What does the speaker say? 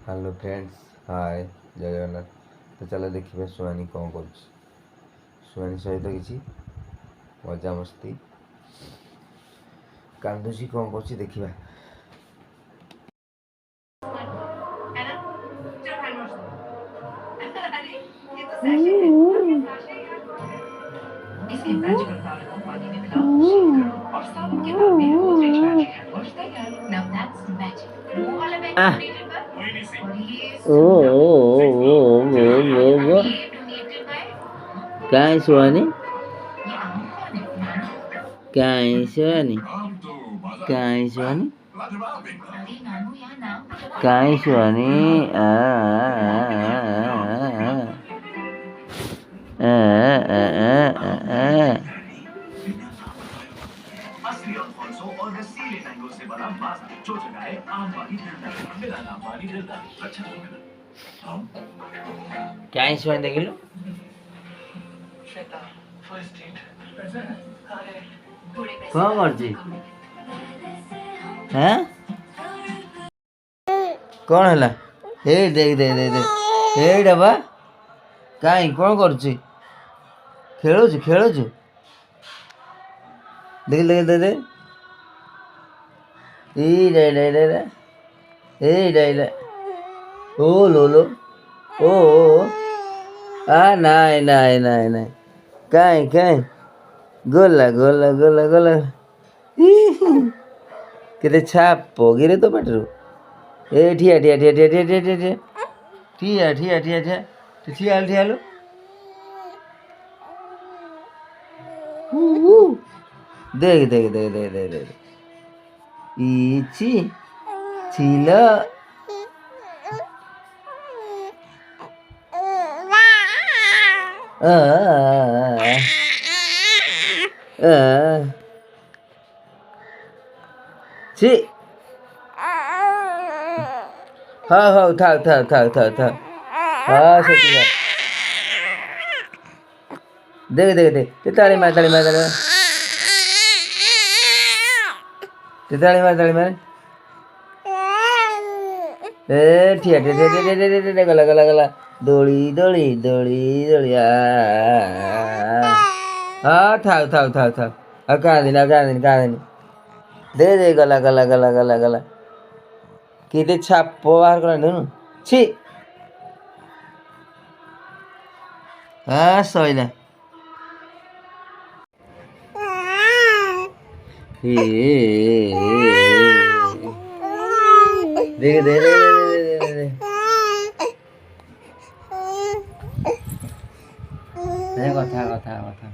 Hello friends, हाय जय जगन्नाथ। तो चलो देखिए सुहानी कौन कर सुहानी सहित किसी मजा मस्ती कांदुची कौन कर देखा। इसके मैजिकल पाउडर को पानी में मिलाओ, शेक करो और साबुन के बाद में गोदरेज मैजिक हैंड वॉश तैयार। Now that's magic. वो वाला डोनेटेड बाय और ये डोनेटेड बाय काय सुहानी ये अमूल ने काय सुहानी काय सुहानी अरे नानू यहाँ नाम तो काय सुहानी असली अल्फोंसो और रसीले मैंगो से बना माजा जो जगाए आम वाली दिल मेरा नाम वाली दिल अच्छा काय सुहानी देखिलु श्वेता फर्स्ट डेट अरे कौन करची हैं कौन है हे देख दे दे दे हे डबा कहीं कौन करची खेलुछु खेलुछु देख देख दे दे ई रे रे रे रे ए रे रे ओ लो लो ओ आ नाई नाई नाई नाई कहीं कहीं गोला गोला गोला गोला केते छाप गिरे तो पेटरू ए ठिया ठिया ठिया ठिया ठिया ठिया ठिया ठिया ठिया ठिया ठिया ठिया ठिया लो देख देख देख देख देख देख इची छिला ছি हाँ हाँ থাক থাক থাক থাক থাক हाँ সত্যি থাক देख देख देख ताली मार ताली मार ताली मार ताली मार ताली मार ए ठिया ठिया ठिया ठिया ठिया ठिया गला गला गला दौड़ी दौड़ी दौड़ी दौड़ी हाँ থাক থাক থাক থাক कहाँ दिन दे दे गला गला गला गला गला केते छाप बाहर कर देनु छी हाँ सैला देख दे दे कथा कथा कथा